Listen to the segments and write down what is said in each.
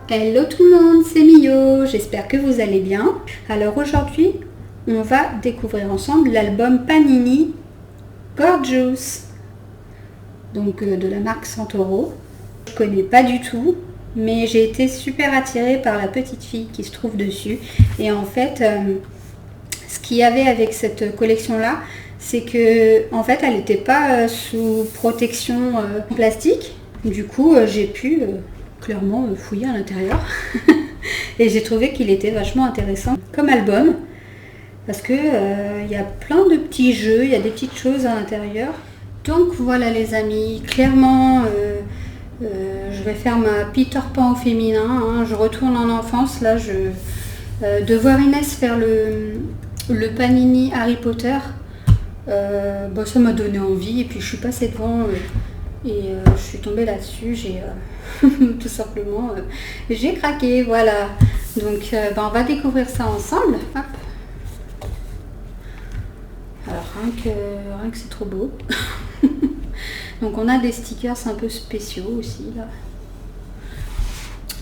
Hello tout le monde, c'est Mio, j'espère que vous allez bien. Alors aujourd'hui, on va découvrir ensemble l'album Panini Gorgeous, donc de la marque Santoro. Je ne connais pas du tout, mais j'ai été super attirée par la petite fille qui se trouve dessus. Et en fait, ce qu'il y avait avec cette collection-là, c'est que en fait, elle n'était pas sous protection plastique. Du coup, j'ai pu clairement fouiller à l'intérieur et j'ai trouvé qu'il était vachement intéressant comme album parce que il y a plein de petits jeux, il y a des petites choses à l'intérieur. Donc voilà les amis, clairement je vais faire ma Peter Pan au féminin, hein. Je retourne en enfance là, de voir Inès faire le Panini Harry Potter, ça m'a donné envie et puis je suis passée devant et je suis tombée là-dessus, j'ai tout simplement j'ai craqué, voilà. Donc on va découvrir ça ensemble. Hop. Alors rien que c'est trop beau. Donc on a des stickers un peu spéciaux aussi là.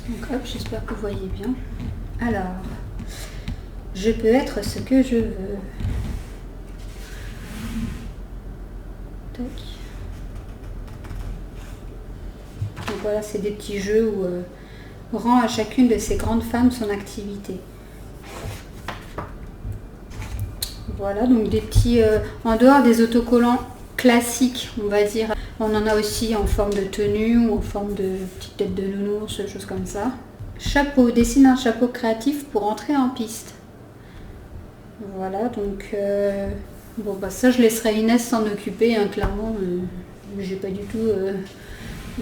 Donc hop, j'espère que vous voyez bien. Alors, je peux être ce que je veux. Tac. Donc voilà, c'est des petits jeux où rend à chacune de ces grandes femmes son activité. Voilà, donc des petits, en dehors des autocollants classiques, on va dire, on en a aussi en forme de tenue ou en forme de petite tête de nounours, choses comme ça. Chapeau, dessine un chapeau créatif pour entrer en piste. Voilà, donc ça je laisserai Inès s'en occuper, hein, clairement, j'ai pas du tout...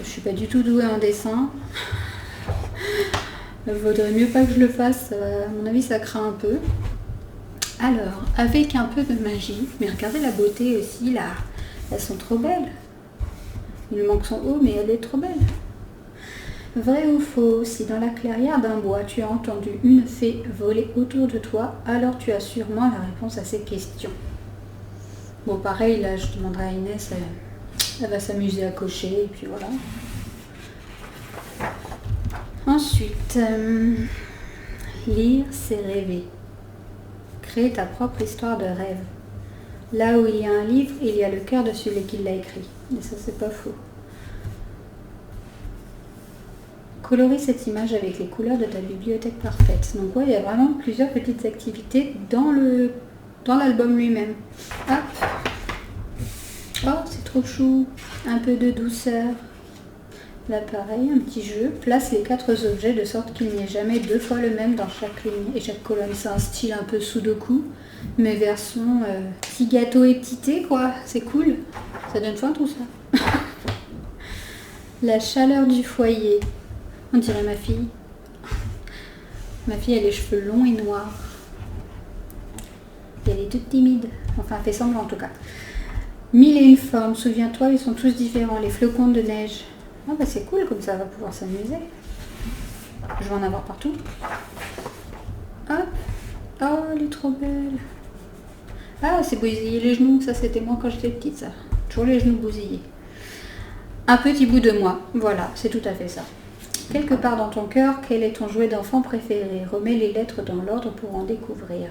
je suis pas du tout douée en dessin. Il vaudrait mieux pas que je le fasse. À mon avis, ça craint un peu. Alors, avec un peu de magie, mais regardez la beauté aussi là. Elles sont trop belles. Il lui manque son haut, mais elle est trop belle. Vrai ou faux, si dans la clairière d'un bois, tu as entendu une fée voler autour de toi, alors tu as sûrement la réponse à ces questions. Bon, pareil, là, je demanderai à Inès... Elle va s'amuser à cocher et puis voilà. Ensuite, lire, c'est rêver. Créer ta propre histoire de rêve. Là où il y a un livre, il y a le cœur de celui qui l'a écrit. Et ça, c'est pas faux. Colorie cette image avec les couleurs de ta bibliothèque parfaite. Donc ouais, il y a vraiment plusieurs petites activités dans l'album lui-même. Hop. Oh, c'est trop chou. Un peu de douceur. Là, pareil, un petit jeu. Place les 4 objets de sorte qu'il n'y ait jamais 2 fois le même dans chaque ligne et chaque colonne. C'est un style un peu sudoku, mais version petit gâteau et petit thé, quoi. C'est cool. Ça donne faim tout ça. La chaleur du foyer. On dirait ma fille. Ma fille a les cheveux longs et noirs. Et elle est toute timide. Enfin, elle fait semblant en tout cas. 1001 formes, souviens-toi, ils sont tous différents, les flocons de neige. Ah bah c'est cool, comme ça, on va pouvoir s'amuser. Je vais en avoir partout. Hop. Oh, elle est trop belle. Ah, c'est bousiller les genoux, ça c'était moi quand j'étais petite, ça. Toujours les genoux bousillés. Un petit bout de moi, voilà, c'est tout à fait ça. Quelque part dans ton cœur, quel est ton jouet d'enfant préféré? Remets les lettres dans l'ordre pour en découvrir.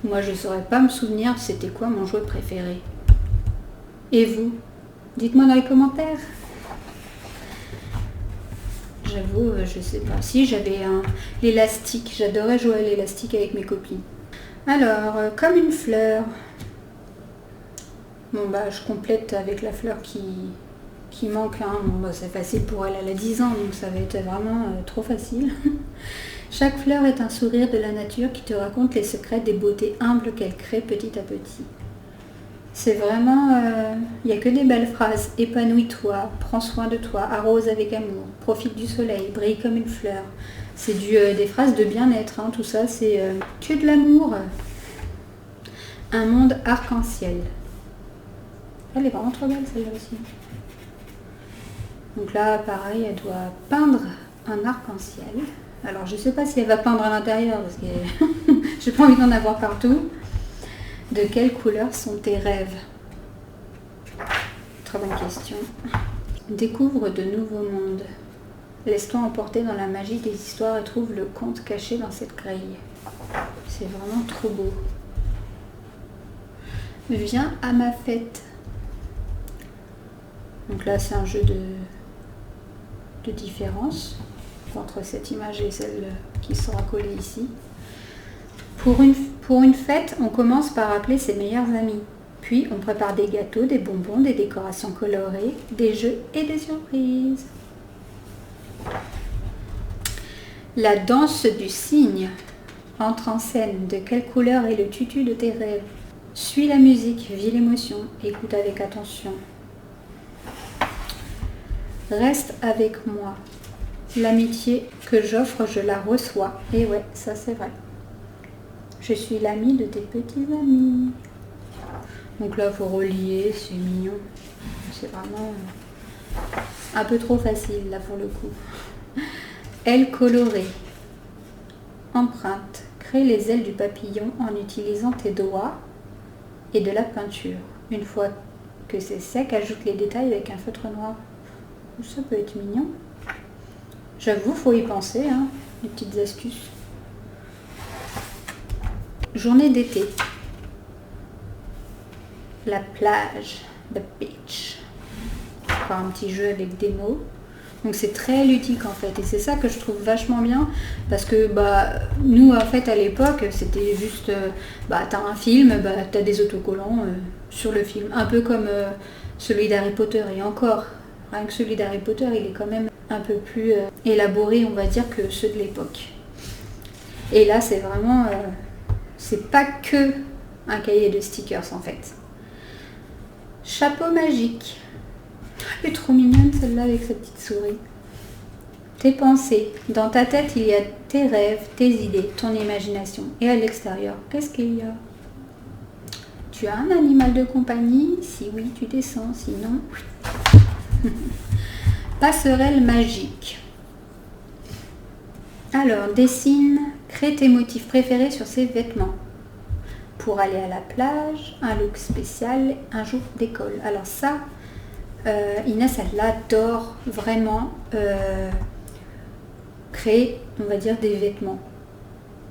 Moi, je ne saurais pas me souvenir c'était quoi mon jouet préféré. Et vous? Dites-moi dans les commentaires. J'avoue, je sais pas. Si, j'avais l'élastique. J'adorais jouer à l'élastique avec mes copines. Alors, comme une fleur. Bon, bah, je complète avec la fleur qui manque. Hein. Bon, bah, c'est facile pour elle. Elle a 10 ans, donc ça va être vraiment trop facile. Chaque fleur est un sourire de la nature qui te raconte les secrets des beautés humbles qu'elle crée petit à petit. C'est vraiment... Il n'y a que des belles phrases. Épanouis-toi, prends soin de toi, arrose avec amour, profite du soleil, brille comme une fleur. C'est des phrases de bien-être, hein. Tout ça, c'est que de l'amour. Un monde arc-en-ciel. Elle est vraiment trop belle celle-là aussi. Donc là, pareil, elle doit peindre un arc-en-ciel. Alors, je ne sais pas si elle va peindre à l'intérieur, parce que j'ai pas envie d'en avoir partout. De quelle couleur sont tes rêves? Très bonne question. Découvre de nouveaux mondes. Laisse-toi emporter dans la magie des histoires et trouve le conte caché dans cette grille. C'est vraiment trop beau. Viens à ma fête. Donc là, c'est un jeu de différence entre cette image et celle qui sera collée ici. Pour une fête, on commence par appeler ses meilleurs amis. Puis, on prépare des gâteaux, des bonbons, des décorations colorées, des jeux et des surprises. La danse du cygne entre en scène. De quelle couleur est le tutu de tes rêves? Suis la musique, vis l'émotion, écoute avec attention. Reste avec moi. L'amitié que j'offre, je la reçois. Et ouais, ça c'est vrai. Je suis l'ami de tes petits amis. Donc là, il faut relier, c'est mignon. C'est vraiment un peu trop facile là pour le coup. Aile colorée. Empreinte. Crée les ailes du papillon en utilisant tes doigts et de la peinture. Une fois que c'est sec, ajoute les détails avec un feutre noir. Ça peut être mignon. J'avoue, faut y penser, hein, les petites astuces. Journée d'été. La plage, the beach. Encore un petit jeu avec des mots. Donc c'est très ludique en fait. Et c'est ça que je trouve vachement bien. Parce que nous en fait à l'époque, c'était juste, t'as un film, t'as des autocollants sur le film. Un peu comme celui d'Harry Potter. Et encore, rien que celui d'Harry Potter, il est quand même un peu plus élaboré, on va dire, que ceux de l'époque. Et là c'est vraiment... c'est pas que un cahier de stickers en fait. Chapeau magique. Elle est trop mignonne celle-là avec sa petite souris. Tes pensées. Dans ta tête, il y a tes rêves, tes idées, ton imagination. Et à l'extérieur, qu'est-ce qu'il y a? Tu as un animal de compagnie? Si oui, tu descends. Sinon... Passerelle magique. Alors, dessine, crée tes motifs préférés sur ces vêtements. Pour aller à la plage, un look spécial, un jour d'école. Alors ça, Inès, elle adore vraiment créer, on va dire, des vêtements.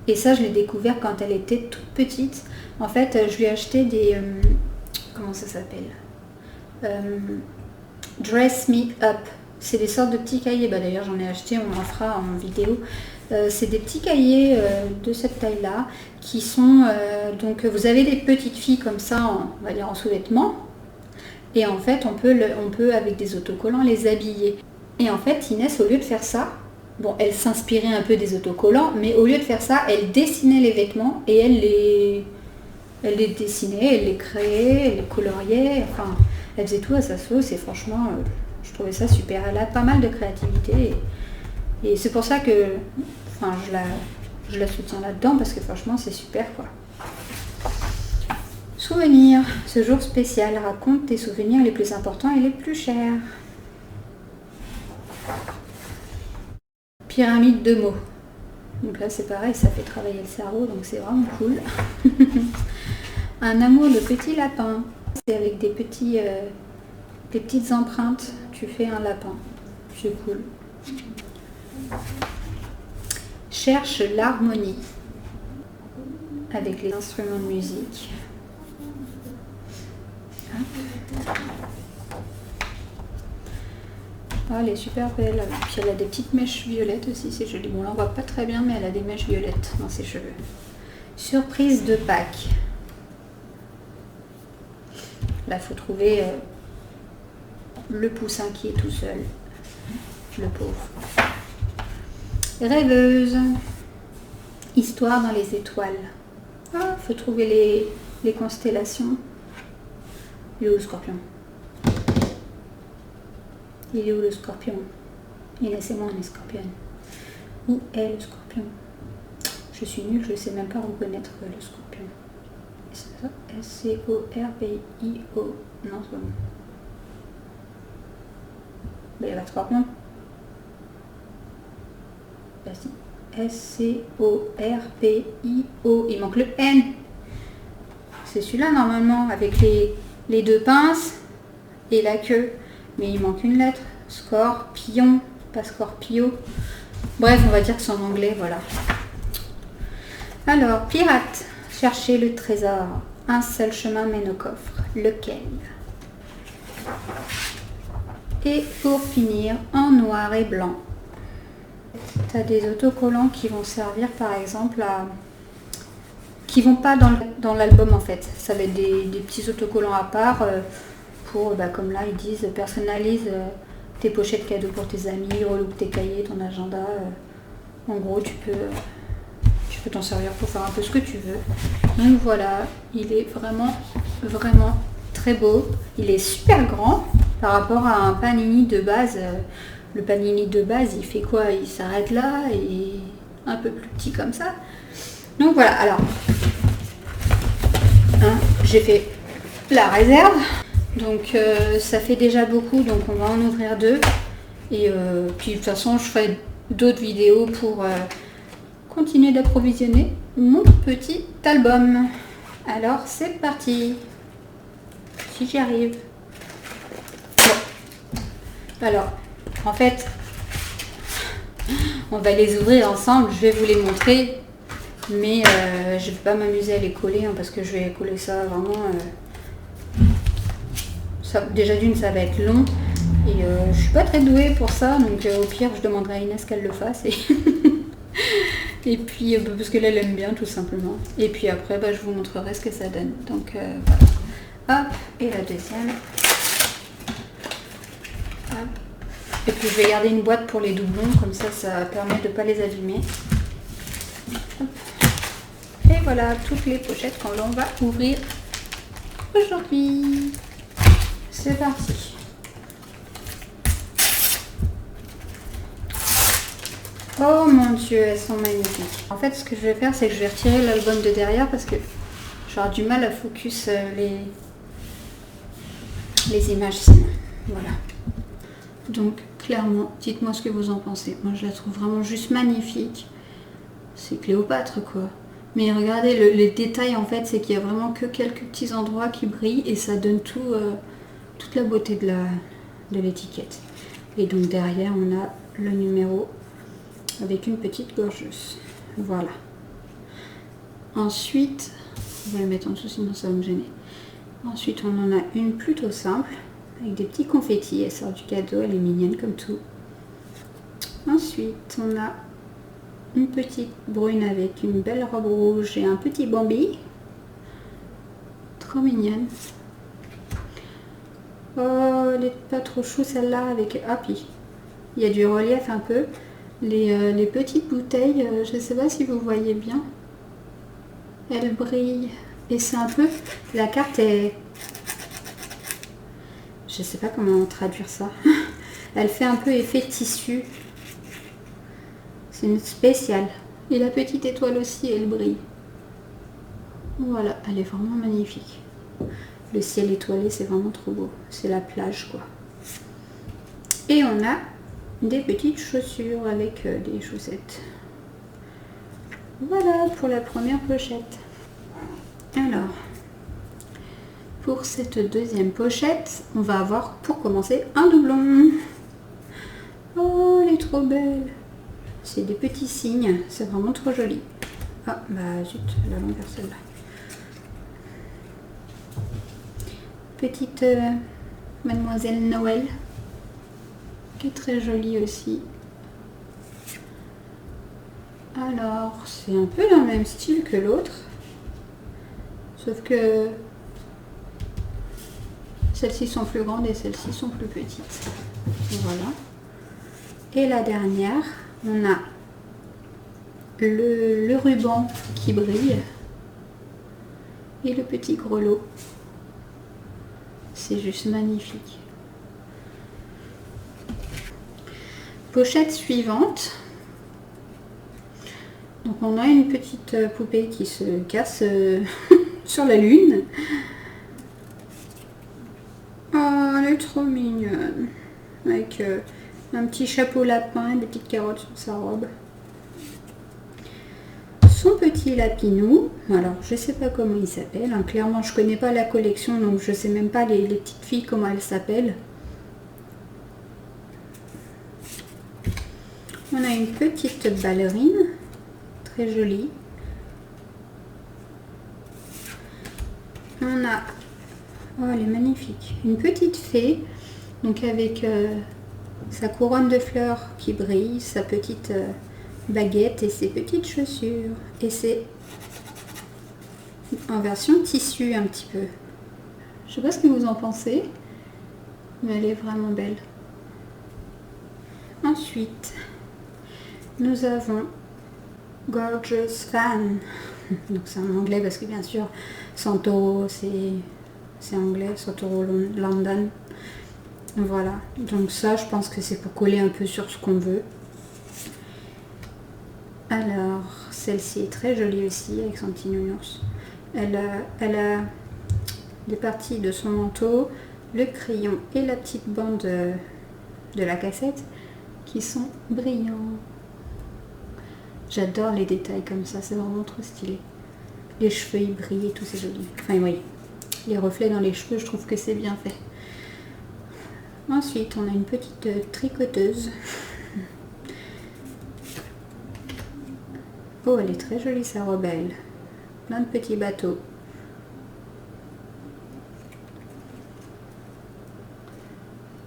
Et ça, je l'ai découvert quand elle était toute petite. En fait, je lui ai acheté des... comment ça s'appelle Dress Me Up. C'est des sortes de petits cahiers. D'ailleurs, j'en ai acheté, on en fera en vidéo. C'est des petits cahiers de cette taille-là qui sont... donc, vous avez des petites filles comme ça, on va dire en sous-vêtements. Et en fait, on peut, avec des autocollants, les habiller. Et en fait, Inès, au lieu de faire ça, bon, elle s'inspirait un peu des autocollants, mais au lieu de faire ça, elle dessinait les vêtements et elle les dessinait, elle les créait, elle les coloriait. Enfin, elle faisait tout à sa sauce et franchement, je trouvais ça super. Elle a pas mal de créativité et c'est pour ça que je la soutiens là-dedans parce que franchement, c'est super quoi. Souvenirs. Ce jour spécial, raconte tes souvenirs les plus importants et les plus chers. Pyramide de mots. Donc là, c'est pareil, ça fait travailler le cerveau, donc c'est vraiment cool. Un amour de petit lapin. C'est avec des petites empreintes. Tu fais un lapin. C'est cool. Cherche l'harmonie. Avec les instruments de musique. Oh, elle est super belle. Puis elle a des petites mèches violettes aussi, c'est joli. Bon, là on voit pas très bien, mais elle a des mèches violettes dans ses cheveux. Surprise de Pâques. Là, il faut trouver le poussin qui est tout seul. Le pauvre. Rêveuse. Histoire dans les étoiles. Ah, faut trouver les constellations. Il est où le scorpion? Il est où le scorpion? Inès et moi, on est scorpion. Où est le scorpion? Je suis nulle, je ne sais même pas reconnaître le scorpion. C'est ça? S-C-O-R-P-I-O. Non, c'est pas bon. Il y a pas de scorpion. Si. S-C-O-R-P-I-O. Il manque le N. C'est celui-là normalement, avec les deux pinces et la queue. Mais il manque une lettre. Scorpion. pas Scorpio. Bref, on va dire que c'est en anglais, voilà. Alors, pirate, cherchez le trésor. Un seul chemin mène au coffre. Lequel? Et pour finir, en noir et blanc. Tu as des autocollants qui vont servir par exemple à... qui vont pas dans l'album en fait. Ça va être des petits autocollants à part pour, comme là ils disent, personnalise tes pochettes cadeaux pour tes amis, reloupe tes cahiers, ton agenda. En gros, tu peux t'en servir pour faire un peu ce que tu veux. Donc voilà, il est vraiment, vraiment très beau. Il est super grand par rapport à un panini de base. Le panini de base, il fait quoi? Il s'arrête là et un peu plus petit comme ça. Donc voilà, alors, j'ai fait la réserve. Donc ça fait déjà beaucoup, donc on va en ouvrir 2. Et puis de toute façon, je ferai d'autres vidéos pour continuer d'approvisionner mon petit album. Alors c'est parti. Si j'y arrive. Bon. Alors, en fait, on va les ouvrir ensemble. Je vais vous les montrer. Mais je ne vais pas m'amuser à les coller parce que je vais coller ça vraiment... déjà d'une, ça va être long. Et je suis pas très douée pour ça. Donc au pire, je demanderai à Inès qu'elle le fasse. Et puis, parce qu'elle aime bien tout simplement. Et puis après, je vous montrerai ce que ça donne. Donc voilà. Hop, et la deuxième. Hop. Et puis je vais garder une boîte pour les doublons. Comme ça, ça permet de ne pas les abîmer. Hop. Et voilà toutes les pochettes qu'on va ouvrir aujourd'hui. C'est parti. Oh mon dieu, elles sont magnifiques. En fait, ce que je vais faire, c'est que je vais retirer l'album de derrière parce que j'aurai du mal à focus les images sinon. Voilà. Donc, clairement, dites-moi ce que vous en pensez. Moi, je la trouve vraiment juste magnifique. C'est Cléopâtre, quoi. Mais regardez, les détails, en fait, c'est qu'il y a vraiment que quelques petits endroits qui brillent et ça donne toute la beauté de l'étiquette. Et donc, derrière, on a le numéro avec une petite gorgeuse. Voilà. Ensuite, on va le mettre en dessous, sinon ça va me gêner. Ensuite, on en a une plutôt simple, avec des petits confettis. Elle sort du cadeau, elle est mignonne comme tout. Ensuite, on a une petite brune avec une belle robe rouge et un petit Bambi. Trop mignonne. Oh, elle est pas trop chou celle-là avec... Ah, puis il y a du relief un peu. Les petites bouteilles, je ne sais pas si vous voyez bien. Elles brillent. Et c'est un peu... La carte est... Je ne sais pas comment traduire ça. Elle fait un peu effet tissu. C'est une spéciale. Et la petite étoile aussi, elle brille. Voilà, elle est vraiment magnifique. Le ciel étoilé, c'est vraiment trop beau. C'est la plage, quoi. Et on a des petites chaussures avec des chaussettes. Voilà pour la première pochette. Alors, pour cette deuxième pochette, on va avoir pour commencer un doublon. Oh, elle est trop belle. C'est des petits signes, c'est vraiment trop joli. Ah, zut, la longueur celle-là. Petite Mademoiselle Noël, qui est très jolie aussi. Alors, c'est un peu le même style que l'autre, sauf que celles-ci sont plus grandes et celles-ci sont plus petites. Voilà. Et la dernière, on a le ruban qui brille et le petit grelot. C'est juste magnifique. Pochette suivante. Donc on a une petite poupée qui se casse sur la lune. Oh, elle est trop mignonne. Avec un petit chapeau lapin et des petites carottes sur sa robe. Son petit lapinou, alors je sais pas comment il s'appelle, hein. Clairement je connais pas la collection, donc je sais même pas les petites filles comment elles s'appellent. On a une petite ballerine, très jolie. On a, oh elle est magnifique, une petite fée, donc avec sa couronne de fleurs qui brille, sa petite baguette et ses petites chaussures. Et c'est en version tissu un petit peu. Je sais pas ce que vous en pensez, mais elle est vraiment belle. Ensuite, nous avons Gorgeous Fan. Donc c'est en anglais parce que bien sûr Santoro c'est anglais, Santoro London. Voilà, donc ça je pense que c'est pour coller un peu sur ce qu'on veut. Alors celle-ci est très jolie aussi avec son petit nounours. Elle a des parties de son manteau, le crayon et la petite bande de la cassette qui sont brillants. J'adore les détails comme ça, c'est vraiment trop stylé. Les cheveux ils brillent et tout, c'est joli. Enfin oui, les reflets dans les cheveux, je trouve que c'est bien fait. Ensuite, on a une petite tricoteuse. Oh, elle est très jolie sa robe, elle. Plein de petits bateaux.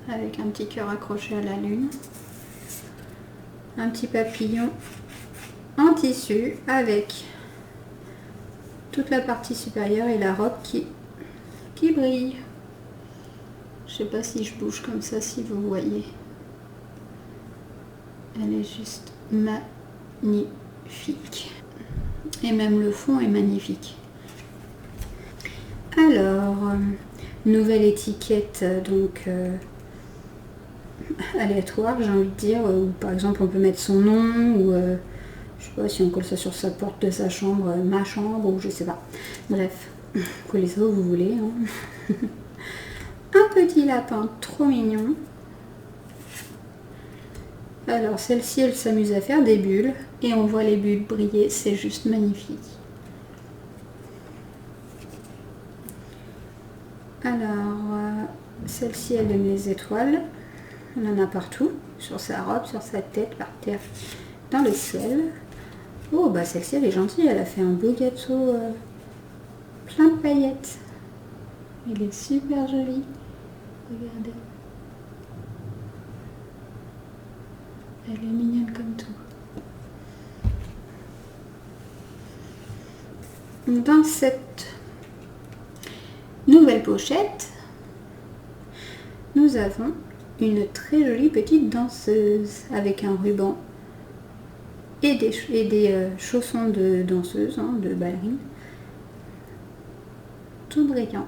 Avec un petit cœur accroché à la lune. Un petit papillon en tissu avec toute la partie supérieure et la robe qui brille. Je sais pas si je bouge comme ça, si vous voyez. Elle est juste magnifique. Et même le fond est magnifique. Alors, nouvelle étiquette donc aléatoire, j'ai envie de dire. Où, par exemple, on peut mettre son nom ou je sais pas si on colle ça sur sa porte de sa chambre, ma chambre ou je sais pas. Bref, collez ça où vous voulez. Hein. Un petit lapin trop mignon. Alors celle-ci elle s'amuse à faire des bulles et on voit les bulles briller, c'est juste magnifique. Alors celle-ci elle aime les étoiles, elle en a partout, sur sa robe, sur sa tête, par terre, dans le ciel. Oh bah celle-ci elle est gentille, elle a fait un beau gâteau plein de paillettes. Il est super joli, regardez. Elle est mignonne comme tout. Dans cette nouvelle pochette, nous avons une très jolie petite danseuse avec un ruban et des chaussons de danseuse, hein, de ballerine, tout brillant.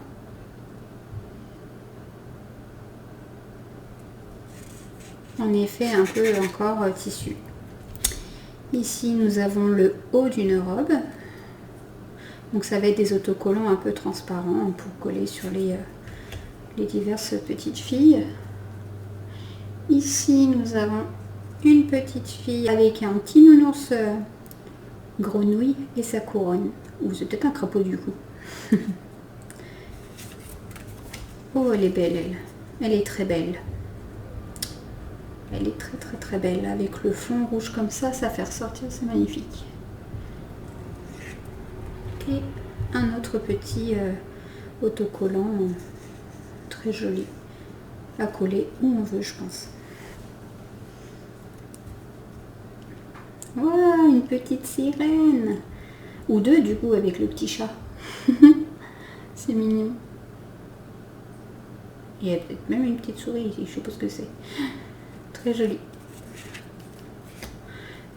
En effet, un peu encore tissu. Ici, nous avons le haut d'une robe. Donc ça va être des autocollants un peu transparents pour coller sur les diverses petites filles. Ici, nous avons une petite fille avec un petit nounours grenouille et sa couronne. Ou c'est peut-être un crapaud du coup. Oh, elle est belle, elle. Elle est très belle. Elle est très très très belle. Avec le fond rouge comme ça fait ressortir, c'est magnifique. Et un autre petit autocollant très joli à coller où on veut, je pense. Voilà, une petite sirène. Ou deux du coup avec le petit chat. C'est mignon. Il y a peut-être même une petite souris ici, je sais pas ce que c'est. Très jolie.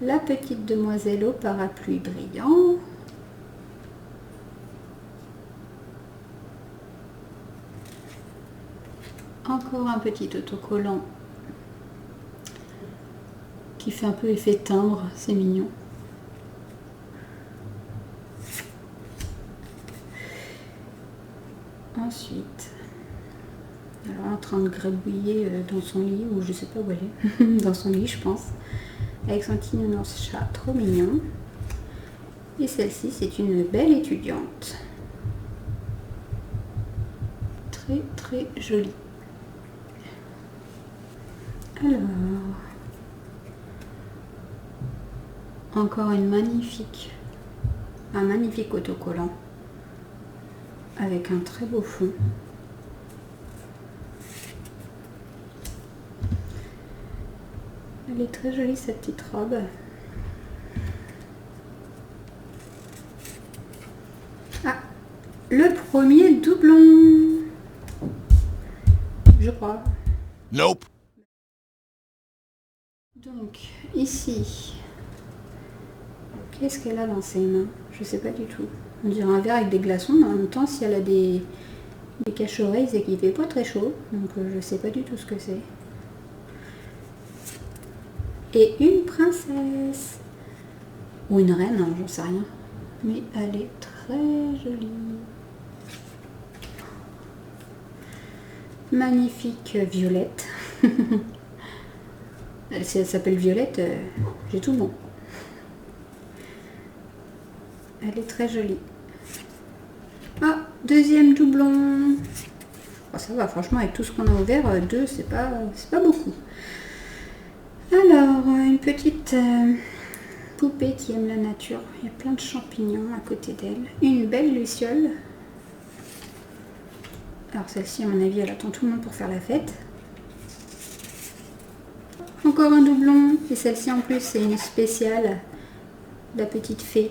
La petite demoiselle au parapluie brillant. Encore un petit autocollant qui fait un peu effet timbre, c'est mignon. Ensuite, alors en train de gribouiller dans son lit, ou je sais pas où elle est, dans son lit je pense, avec son petit nounours chat trop mignon. Et celle-ci c'est une belle étudiante, très très jolie. Alors, Encore un magnifique autocollant avec un très beau fond. Elle est très jolie cette petite robe. Ah, le premier doublon, je crois. Nope. Donc ici, qu'est-ce qu'elle a dans ses mains? Je sais pas du tout. On dirait un verre avec des glaçons, mais en même temps, si elle a des cache-oreilles, c'est qu'il fait pas très chaud. Donc je sais pas du tout ce que c'est. Et une princesse. Ou une reine, hein, j'en sais rien. Mais elle est très jolie. Magnifique violette. Si elle s'appelle Violette, j'ai tout bon. Elle est très jolie. Ah, deuxième doublon. Oh, ça va, franchement, avec tout ce qu'on a ouvert, deux, c'est pas beaucoup. Alors, une petite poupée qui aime la nature. Il y a plein de champignons à côté d'elle. Une belle luciole. Alors celle-ci, à mon avis, elle attend tout le monde pour faire la fête. Encore un doublon. Et celle-ci, en plus, c'est une spéciale. La petite fée.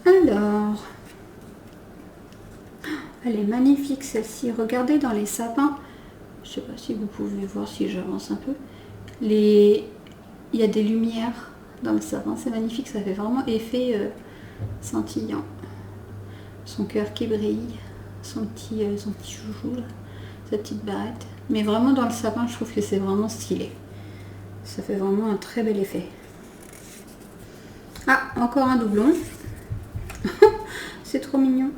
Alors, elle est magnifique celle-ci. Regardez dans les sapins. Je sais pas si vous pouvez voir si j'avance un peu. Il y a des lumières dans le sapin. C'est magnifique. Ça fait vraiment effet scintillant. Son cœur qui brille. Son petit chouchou là. Sa petite barrette. Mais vraiment dans le sapin, je trouve que c'est vraiment stylé. Ça fait vraiment un très bel effet. Ah, encore un doublon. C'est trop mignon.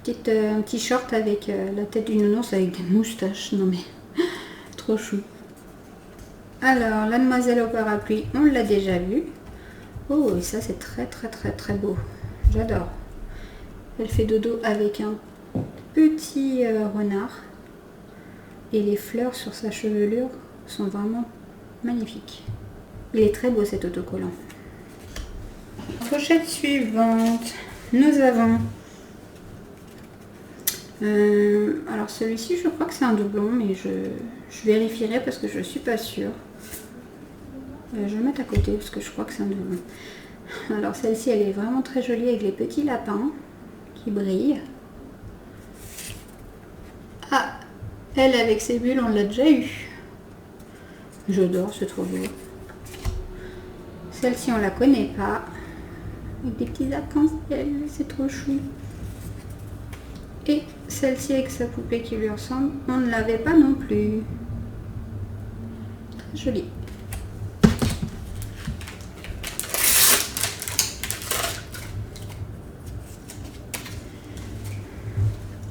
Un petit short avec la tête du nounours avec des moustaches. Non mais, trop chou. Alors, la demoiselle au parapluie, on l'a déjà vu. Oh, et ça c'est très beau. J'adore. Elle fait dodo avec un petit renard. Et les fleurs sur sa chevelure sont vraiment magnifiques. Il est très beau cet autocollant. Pochette suivante, nous avons alors celui-ci je crois que c'est un doublon, mais je vérifierai parce que je suis pas sûre. Je vais le mettre à côté parce que je crois que c'est un doublon. Alors celle-ci elle est vraiment très jolie avec les petits lapins qui brillent. Ah, elle avec ses bulles on l'a déjà eu. J'adore, c'est trop beau. Celle-ci on la connaît pas. Avec des petits arcs-en-ciel, c'est trop chou. Et celle-ci avec sa poupée qui lui ressemble, on ne l'avait pas non plus. Très jolie.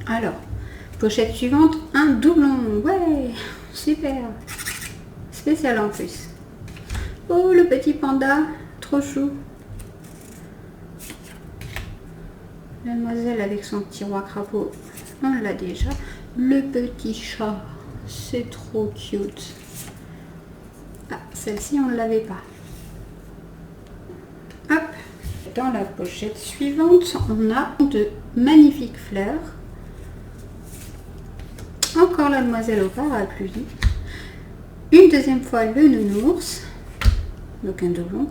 Alors, pochette suivante, un doublon. Ouais, super. Spécial en plus. Oh, le petit panda, trop chou. Mademoiselle avec son petit roi crapaud, on l'a déjà. Le petit chat, c'est trop cute. Ah, celle-ci, on ne l'avait pas. Hop, dans la pochette suivante, on a de magnifiques fleurs. Encore la demoiselle au parapluie. Une deuxième fois, le nounours. Donc un doublon.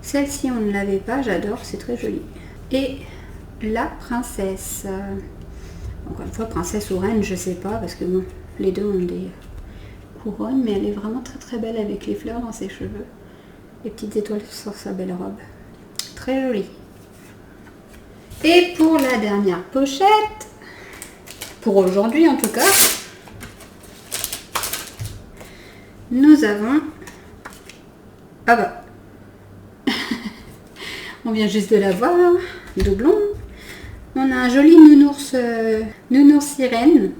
Celle-ci, on ne l'avait pas, j'adore, c'est très joli. Et la princesse. Encore une fois, princesse ou reine, je sais pas, parce que bon, les deux ont des couronnes, mais elle est vraiment très belle avec les fleurs dans ses cheveux. Les petites étoiles sur sa belle robe. Très jolie. Et pour la dernière pochette, pour aujourd'hui en tout cas, nous avons... Ah bah on vient juste de la voir, doublon. On a un joli nounours, nounours sirène.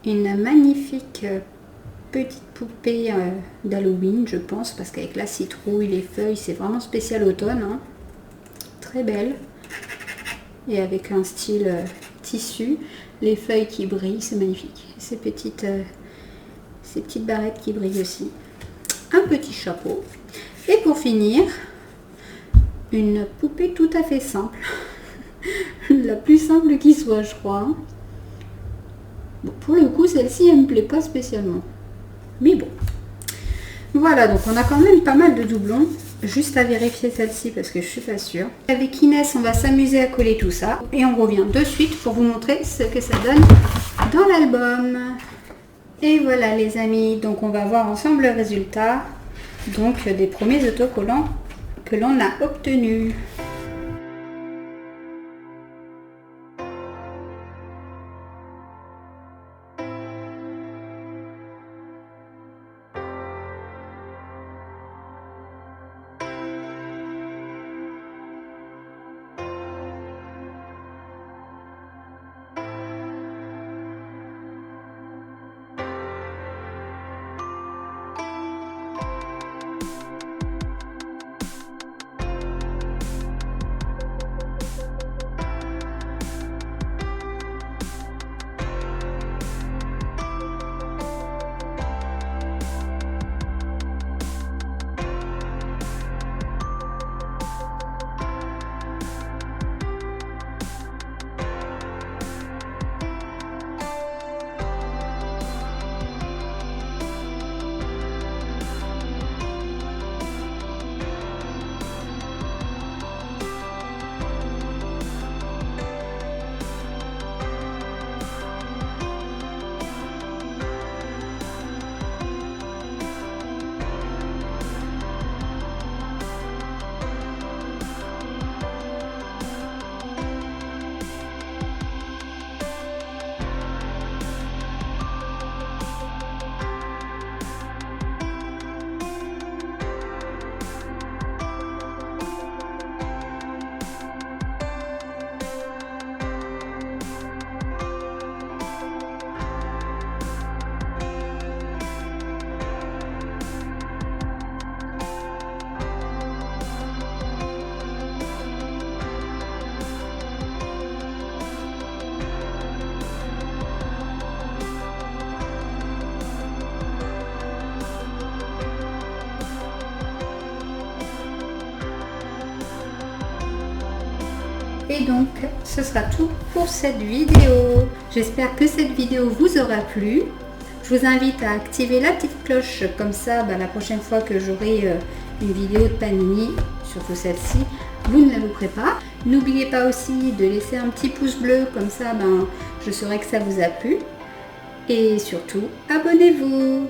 Une magnifique petite poupée d'Halloween, je pense, parce qu'avec la citrouille, les feuilles, c'est vraiment spécial automne. Hein. Très belle. Et avec un style tissu, les feuilles qui brillent, c'est magnifique. Ces petites ces petites barrettes qui brillent aussi. Un petit chapeau. Et pour finir, une poupée tout à fait simple. La plus simple qui soit, je crois. Bon, pour le coup, celle-ci, elle me plaît pas spécialement. Mais bon. Voilà, donc on a quand même pas mal de doublons. Juste à vérifier celle-ci parce que je suis pas sûre. Avec Inès, on va s'amuser à coller tout ça. Et on revient de suite pour vous montrer ce que ça donne dans l'album. Et voilà les amis, donc on va voir ensemble le résultat. Donc des premiers autocollants que l'on a obtenus. Et donc, ce sera tout pour cette vidéo. J'espère que cette vidéo vous aura plu. Je vous invite à activer la petite cloche, comme ça, la prochaine fois que j'aurai une vidéo de Panini, surtout celle-ci, vous ne la louperez pas. N'oubliez pas aussi de laisser un petit pouce bleu, comme ça, je saurai que ça vous a plu. Et surtout, abonnez-vous!